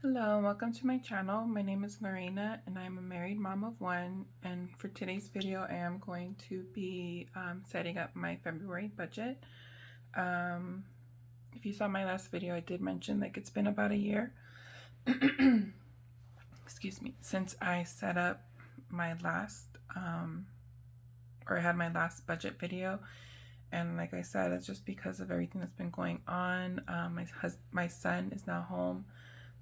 Hello, welcome to my channel. My name is Lorena and I'm a married mom of one, and for today's video I am going to be setting up my February budget. If you saw my last video, I did mention like it's been about a year excuse me, since I set up my last or I had my last budget video. And like I said, it's just because of everything that's been going on. My son is now home,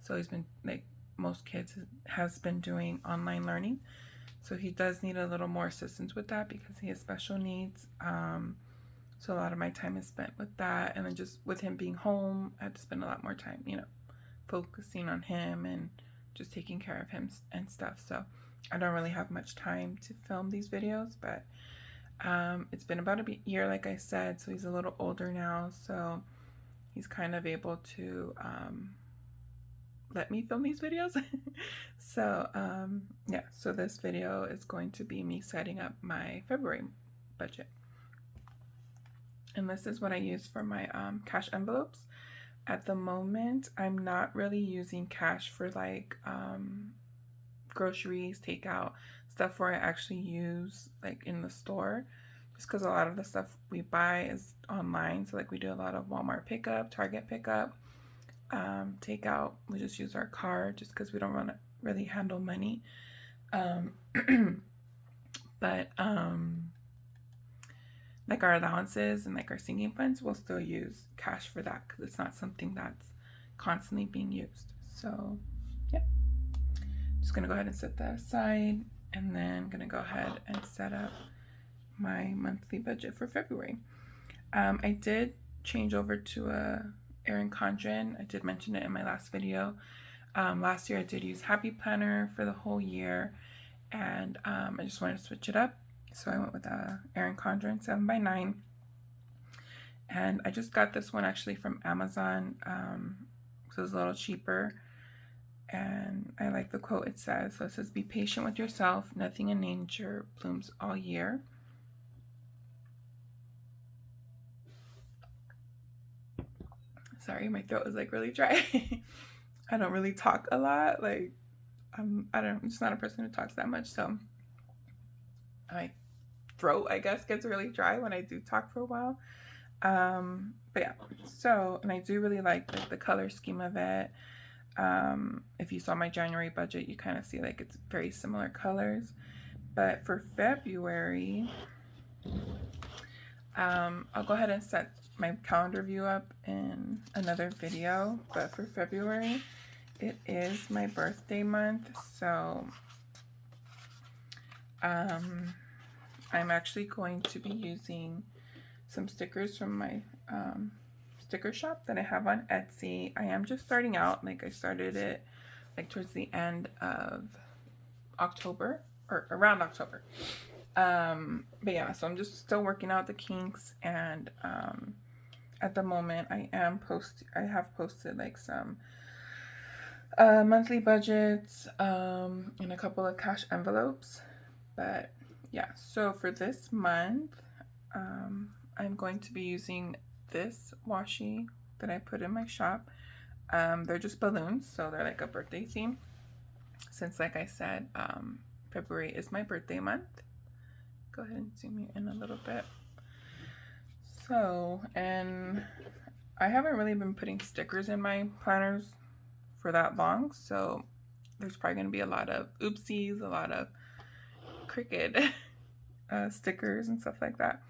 so he's been, like most kids, has been doing online learning. So he does need a little more assistance with that because he has special needs. So a lot of my time is spent with that. And then just with him being home, I have to spend a lot more time, focusing on him and just taking care of him and stuff. So I don't really have much time to film these videos, but it's been about a year, like I said, so he's a little older now. So he's kind of able to let me film these videos. So yeah, so this video is going to be me setting up my February budget, and this is what I use for my cash envelopes. At the moment I'm not really using cash for like groceries, takeout, stuff where I actually use like in the store, just because a lot of the stuff we buy is online. So like we do a lot of Walmart pickup, Target pickup. Takeout, we just use our card just because we don't want to really handle money. But like our allowances and like our sinking funds, we'll still use cash for that because it's not something that's constantly being used. So yeah, just gonna go ahead and set that aside, and then I'm gonna go ahead and set up my monthly budget for February. I did change over to a Erin Condren. I did mention it in my last video. Last year I did use Happy Planner for the whole year, and I just wanted to switch it up. So I went with Erin Condren 7x9, and I just got this one actually from Amazon, so it's a little cheaper. And I like the quote it says. So it says, "Be patient with yourself. Nothing in nature blooms all year." Sorry, my throat is like really dry. I don't really talk a lot. Like I'm just not a person who talks that much. So my throat, I guess, gets really dry when I do talk for a while. But yeah, so, and I do really like the color scheme of it. If you saw my January budget, you kind of see like it's very similar colors. But for February, I'll go ahead and set my calendar view up in another video. But for February, it is my birthday month, so I'm actually going to be using some stickers from my sticker shop that I have on Etsy. I am just starting out. Like I started it like towards the end of October, or around October. But yeah, so I'm just still working out the kinks, and at the moment I have posted like some monthly budgets and a couple of cash envelopes. But yeah, so for this month I'm going to be using this washi that I put in my shop. They're just balloons, so they're like a birthday theme, since like I said, February is my birthday month. Go ahead and zoom you in a little bit. So, and I haven't really been putting stickers in my planners for that long, so there's probably going to be a lot of oopsies, a lot of crooked stickers and stuff like that.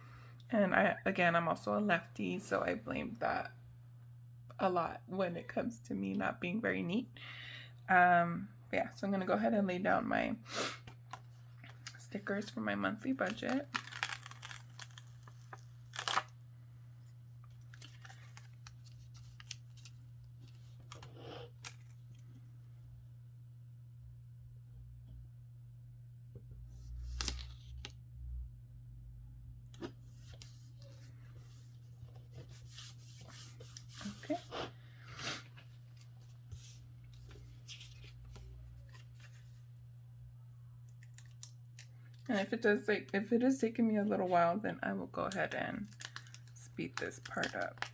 And I'm also a lefty, so I blame that a lot when it comes to me not being very neat. Yeah, so I'm going to go ahead and lay down my stickers for my monthly budget. Okay. And if it is taking me a little while, then I will go ahead and speed this part up.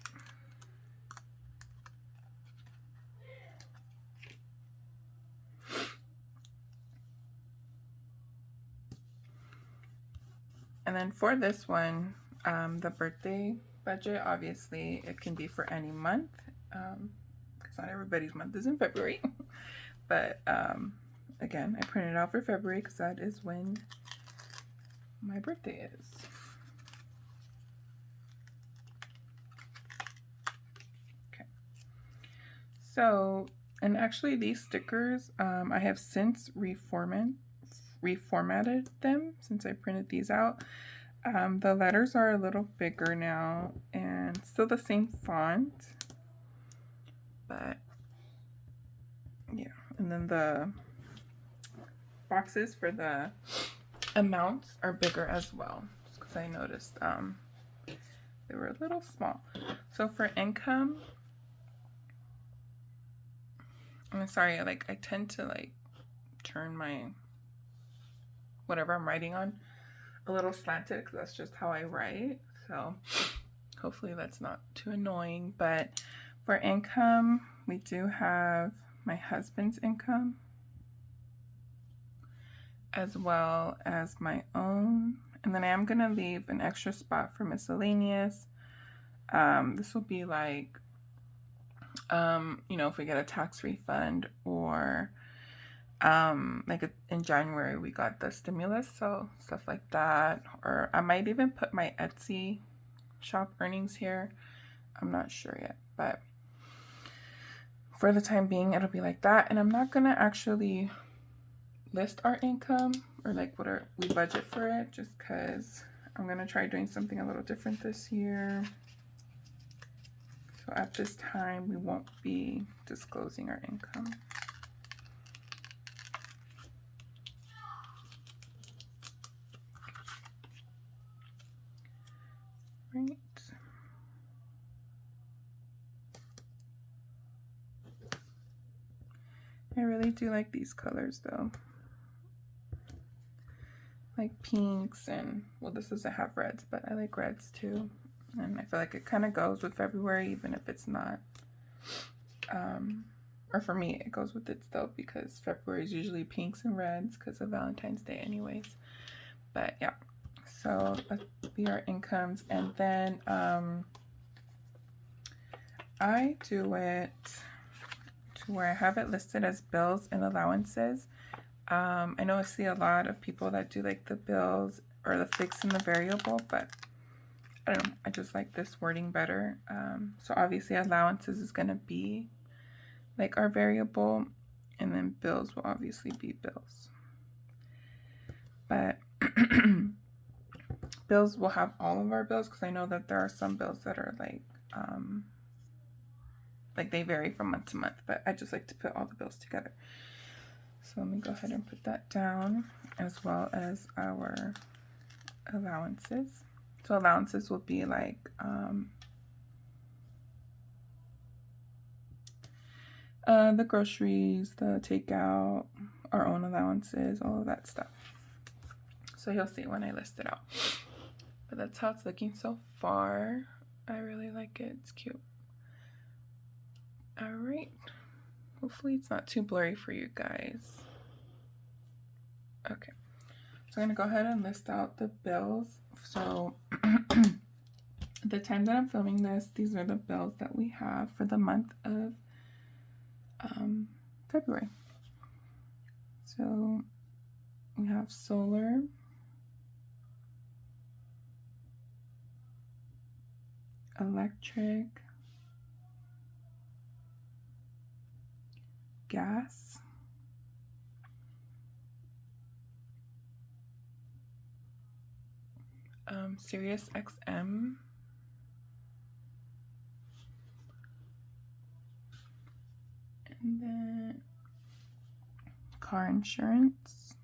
And then for this one, the birthday budget, obviously it can be for any month, because not everybody's month is in February. But again, I printed it out for February because that is when my birthday is. Okay. So, and actually these stickers, I have since reformatted them since I printed these out. The letters are a little bigger now and still the same font, but yeah. And then the boxes for the amounts are bigger as well, because I noticed they were a little small. So for income, I'm sorry, like I tend to like turn my whatever I'm writing on a little slanted because that's just how I write. So hopefully that's not too annoying. But for income, we do have my husband's income as well as my own. And then I am going to leave an extra spot for miscellaneous. This will be like, you know, if we get a tax refund, or like in January we got the stimulus, so stuff like that. Or I might even put my Etsy shop earnings here. I'm not sure yet, but for the time being it'll be like that. And I'm not gonna actually list our income or like what we budget for it, just because I'm gonna try doing something a little different this year. So at this time we won't be disclosing our income. Right. I really do like these colors though. Like pinks and, well, this doesn't have reds, but I like reds too. And I feel like it kind of goes with February, even if it's not. Or for me, it goes with it still, because February is usually pinks and reds because of Valentine's Day anyways. But yeah, so let's be our incomes. And then I do it to where I have it listed as bills and allowances. I know I see a lot of people that do like the bills or the fixed and the variable, but I don't know, I just like this wording better. So obviously allowances is going to be like our variable, and then bills will obviously be bills. But bills will have all of our bills, because I know that there are some bills that are like they vary from month to month, but I just like to put all the bills together. So let me go ahead and put that down, as well as our allowances. So allowances will be like the groceries, the takeout, our own allowances, all of that stuff. So you'll see when I list it out. But that's how it's looking so far. I really like it. It's cute. All right. Hopefully it's not too blurry for you guys. Okay. So I'm going to go ahead and list out the bills. So the time that I'm filming this, these are the bills that we have for the month of February. So we have solar, electric, gas, Sirius XM, and then car insurance,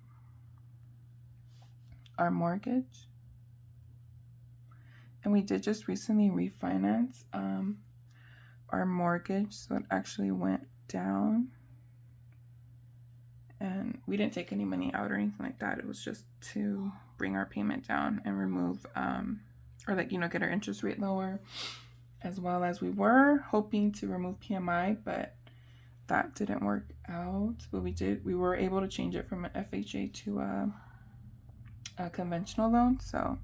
our mortgage, and we did just recently refinance our mortgage, so it actually went down, and we didn't take any money out or anything like that. It was just to bring our payment down and remove or like, you know, get our interest rate lower, as well as we were hoping to remove PMI, but that didn't work out. But we were able to change it from an FHA to a conventional loan. So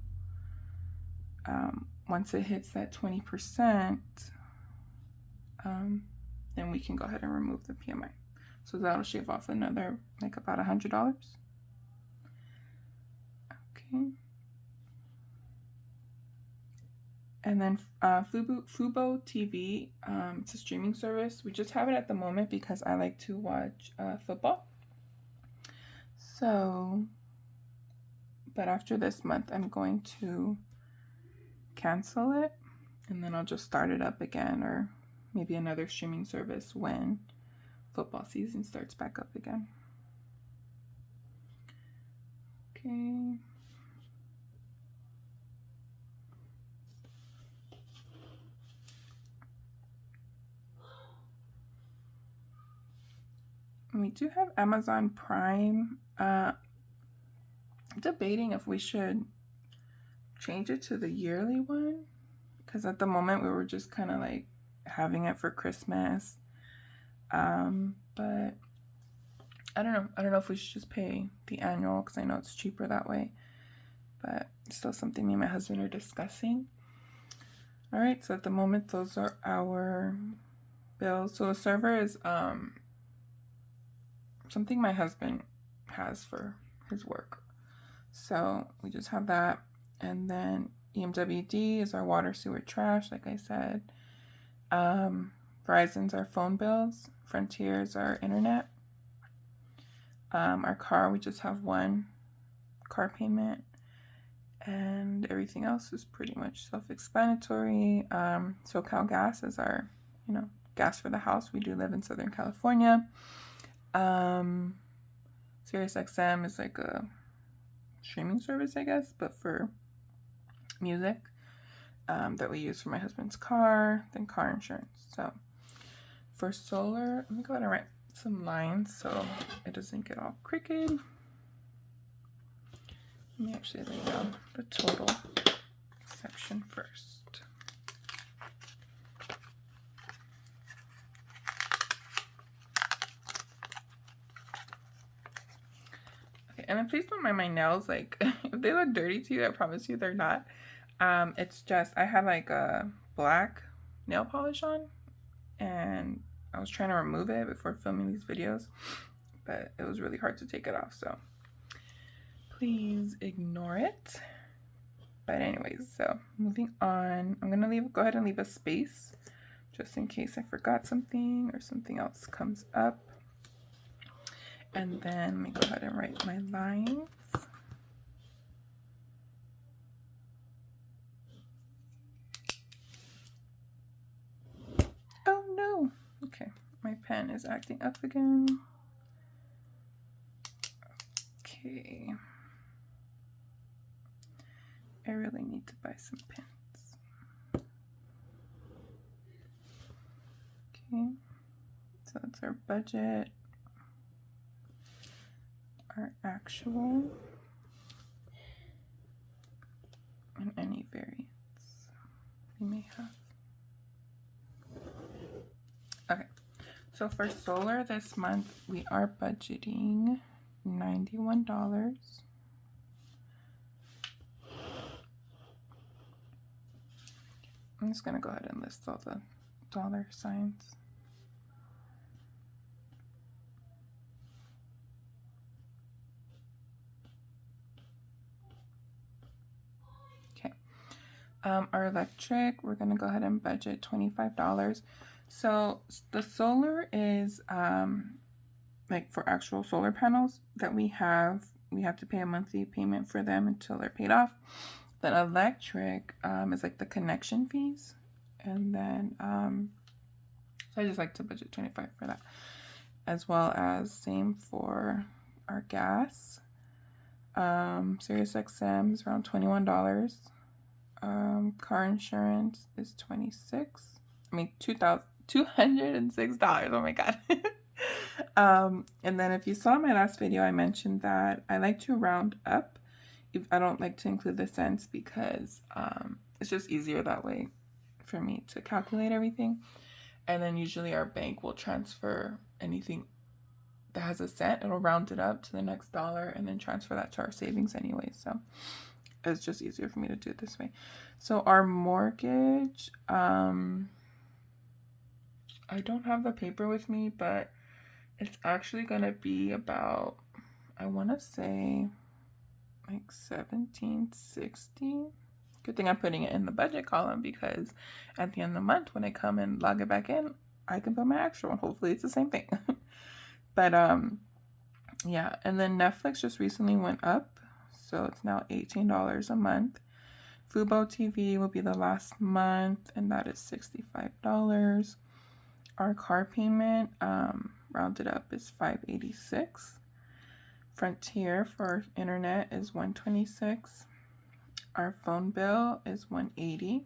once it hits that 20%, then we can go ahead and remove the PMI. So that'll shave off another, like about $100. Okay. And then Fubo TV, it's a streaming service. We just have it at the moment because I like to watch football. So, but after this month, I'm going to cancel it, and then I'll just start it up again, or maybe another streaming service when football season starts back up again. Okay. We do have Amazon Prime. Debating if we should change it to the yearly one, because at the moment we were just kind of like having it for Christmas. But I don't know. I don't know if we should just pay the annual, because I know it's cheaper that way. But it's still something me and my husband are discussing. All right, so at the moment, those are our bills. So the server is something my husband has for his work. So we just have that. And then EMWD is our water, sewer, trash, like I said. Verizon's our phone bills. Frontier's our internet. Our car, we just have one car payment. And everything else is pretty much self-explanatory. SoCal Gas is our, gas for the house. We do live in Southern California. SiriusXM is like a streaming service, I guess, but for music, that we use for my husband's car, then car insurance. So for solar, let me go ahead and write some lines so it doesn't get all crooked. Let me actually lay down the total section first. Okay, and then please don't mind my nails. Like, if they look dirty to you, I promise you they're not. It's just, I had like a black nail polish on, and I was trying to remove it before filming these videos, but it was really hard to take it off, so please ignore it. But anyways, so moving on, I'm gonna go ahead and leave a space just in case I forgot something or something else comes up. And then let me go ahead and write my lines. Oh no, okay, my pen is acting up again. Okay. I really need to buy some pens. Okay, so that's our budget, our actual, and any variance we may have. Okay, so for solar this month, we are budgeting $91. I'm just going to go ahead and list all the dollar signs. Okay. Our electric, we're going to go ahead and budget $25. So the solar is like for actual solar panels that we have to pay a monthly payment for them until they're paid off. The electric is like the connection fees, and then so I just like to budget $25 for that, as well as same for our gas. SiriusXM is around $21. Car insurance is $206. Oh my god. And then if you saw my last video, I mentioned that I like to round up. I don't like to include the cents because it's just easier that way for me to calculate everything. And then usually our bank will transfer anything that has a cent. It'll round it up to the next dollar and then transfer that to our savings anyway. So it's just easier for me to do it this way. So our mortgage, I don't have the paper with me, but it's actually gonna be about, I want to say like 1760. Good thing I'm putting it in the budget column, because at the end of the month when I come and log it back in, I can put my actual, and hopefully it's the same thing. But yeah, and then Netflix just recently went up, so it's now $18 a month. Fubo TV will be the last month, and that is $65. Our car payment, rounded up, is $586. Frontier for internet is $126. Our phone bill is $180.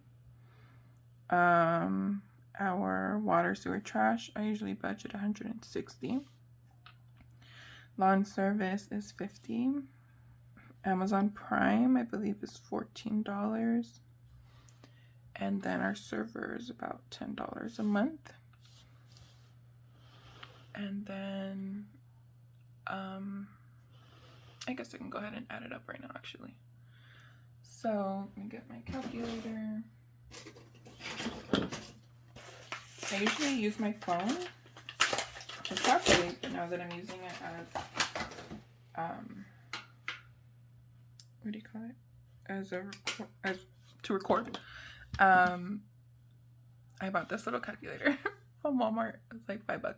Our water, sewer, trash, I usually budget $160. Lawn service is $50. Amazon Prime, I believe, is $14. And then our server is about $10 a month. And then, I guess I can go ahead and add it up right now, actually. So, let me get my calculator. I usually use my phone to calculate, but now that I'm using it as, what do you call it? As to record. I bought this little calculator from Walmart. It's like $5.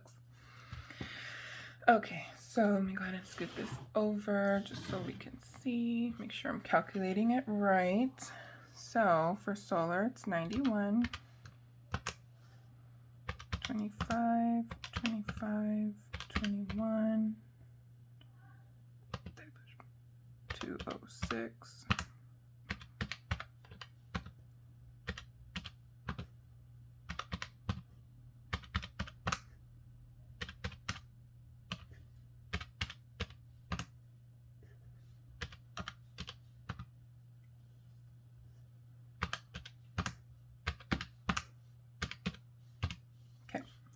Okay, so let me go ahead and scoot this over just so we can see, make sure I'm calculating it right. So for solar, it's 91, 25, 25, 21, 206.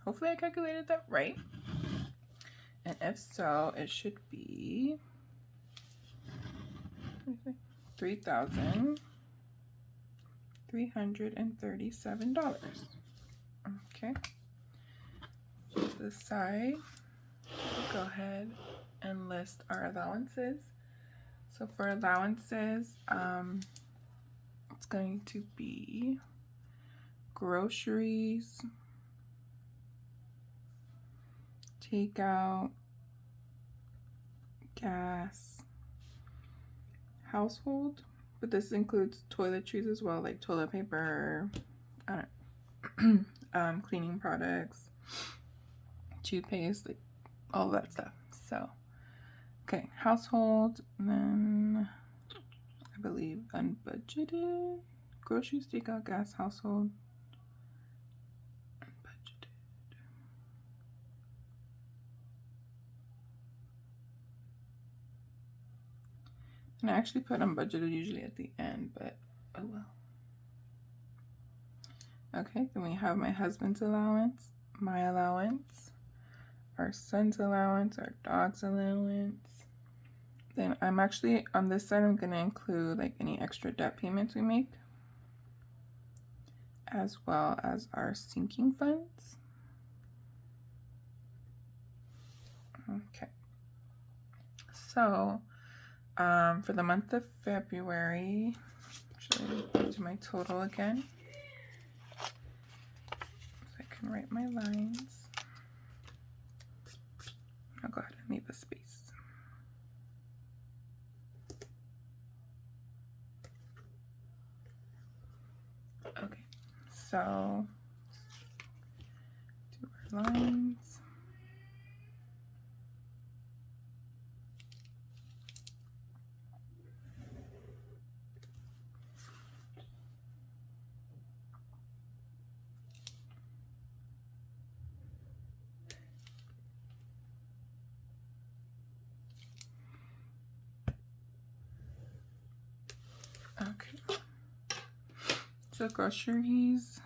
Hopefully I calculated that right. And if so, it should be $3,337. Okay. To the side, go ahead and list our allowances. So for allowances, it's going to be groceries, takeout, gas, household, but this includes toiletries as well, like toilet paper, cleaning products, toothpaste, like all that stuff. So, okay, household, and then I believe unbudgeted, groceries, takeout, gas, household, unbudgeted. And I actually put unbudgeted usually at the end, but oh well. Okay, then we have my husband's allowance, my allowance, our son's allowance, our dog's allowance. Then I'm actually, on this side, I'm going to include like any extra debt payments we make, as well as our sinking funds. Okay. So, for the month of February, actually, I'll do my total again. So I can write my lines. I'll go ahead and leave a space. Okay, so do our lines. Okay, so groceries,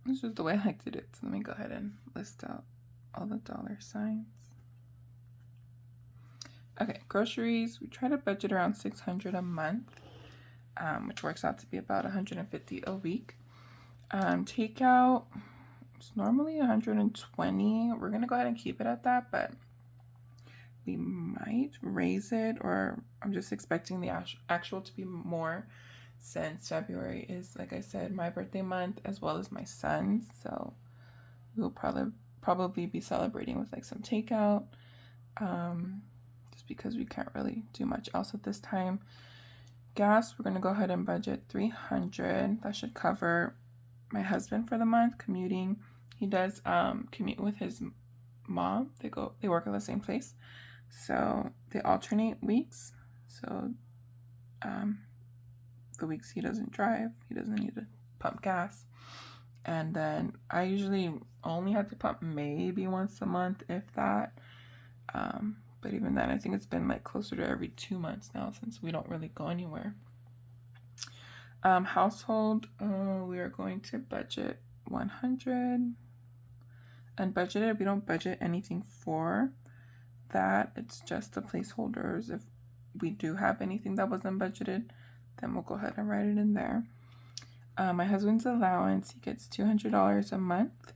this is the way I like to do it. So let me go ahead and list out all the dollar signs. Okay, groceries, we try to budget around $600 a month, which works out to be about $150 a week. Takeout, it's normally $120. We're gonna go ahead and keep it at that, but we might raise it, or I'm just expecting the actual to be more, since February is, like I said, my birthday month as well as my son's. So we'll probably be celebrating with like some takeout, just because we can't really do much else at this time. Gas, we're gonna go ahead and budget $300. That should cover my husband for the month commuting. He does commute with his mom. They work at the same place, so they alternate weeks. So the weeks he doesn't drive, he doesn't need to pump gas. And then I usually only have to pump maybe once a month, if that. But even then, I think it's been like closer to every 2 months now, since we don't really go anywhere. Household, we are going to budget $100. Unbudgeted, we don't budget anything for that. It's just the placeholders. If we do have anything that wasn't budgeted, then we'll go ahead and write it in there. My husband's allowance, he gets $200 a month.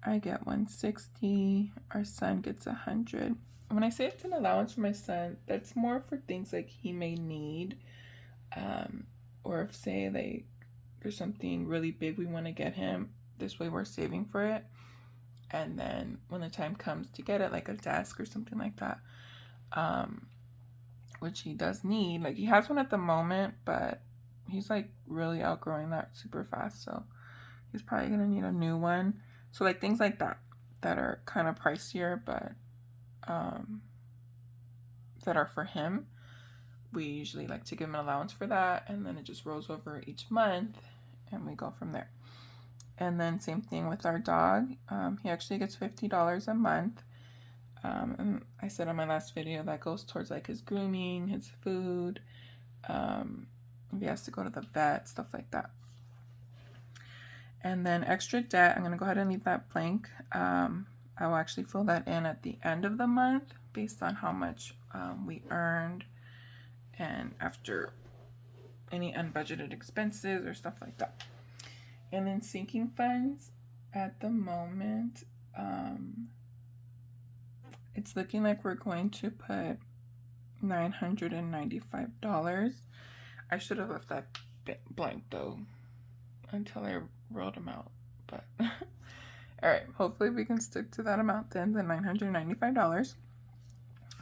I get $160. Our son gets $100. When I say it's an allowance for my son, that's more for things like he may need, or if, say, like there's something really big we want to get him. This way we're saving for it, and then when the time comes to get it, like a desk or something like that, which he does need. Like, he has one at the moment, but he's like really outgrowing that super fast, so he's probably gonna need a new one. So like things like that are kind of pricier, but that are for him, we usually like to give him an allowance for that, and then it just rolls over each month and we go from there. And then same thing with our dog. He actually gets $50 a month. And I said on my last video that goes towards like his grooming, his food, if he has to go to the vet, stuff like that. And then extra debt, I'm going to go ahead and leave that blank. I will actually fill that in at the end of the month based on how much we earned, and after any unbudgeted expenses or stuff like that. And then sinking funds, at the moment, it's looking like we're going to put $995. I should have left that blank though until I wrote them out, but all right, hopefully we can stick to that amount then, the $995.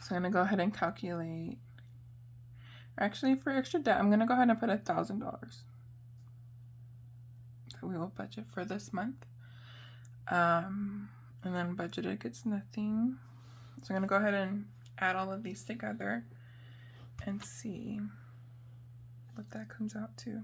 So I'm gonna go ahead and calculate. Actually, for extra debt, I'm gonna go ahead and put $1,000 that we will budget for this month. And then budgeted gets nothing. So I'm gonna go ahead and add all of these together and see what that comes out to.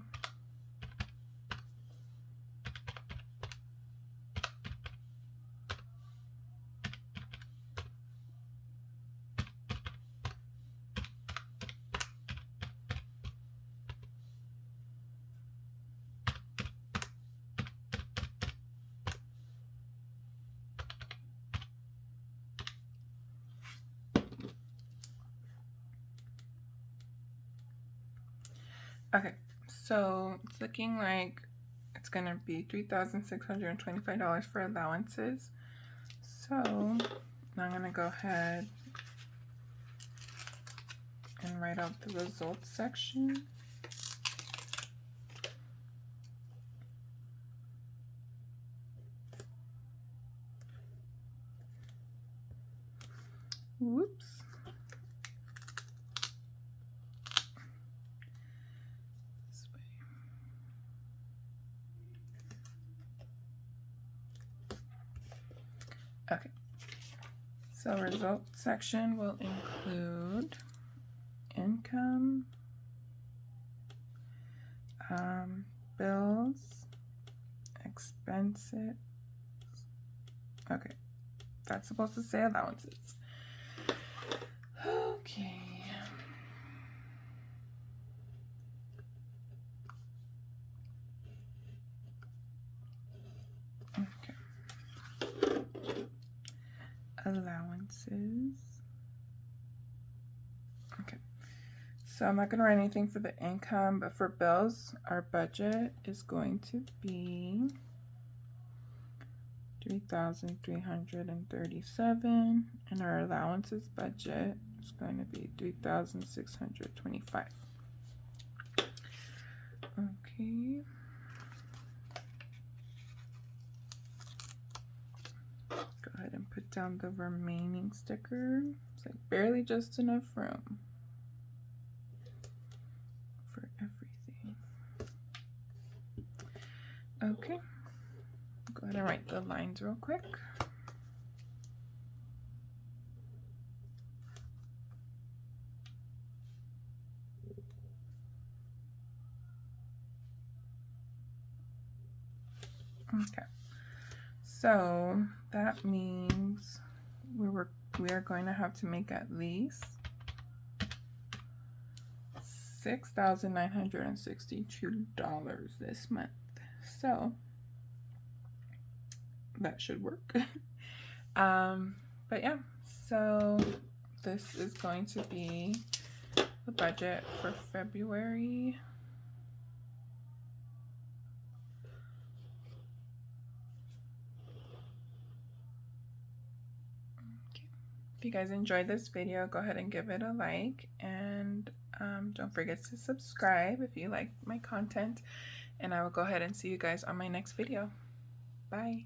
Okay, so it's looking like it's gonna be $3,625 for allowances. So now I'm gonna go ahead and write out the results section. Whoops. Okay, so results section will include income, bills, expenses. Okay, that's supposed to say allowances. Okay. Allowances. So I'm not going to write anything for the income, but for bills, our budget is going to be $3,337, and our allowances budget is going to be $3,625. Okay. Go ahead and put down the remaining sticker. It's like barely just enough room for everything. Okay. Go ahead and write the lines real quick. Okay, so that means we are going to have to make at least $6,962 this month. So that should work. But yeah, so this is going to be the budget for February. If you guys enjoyed this video, go ahead and give it a like, and don't forget to subscribe if you like my content, and I will go ahead and see you guys on my next video. Bye.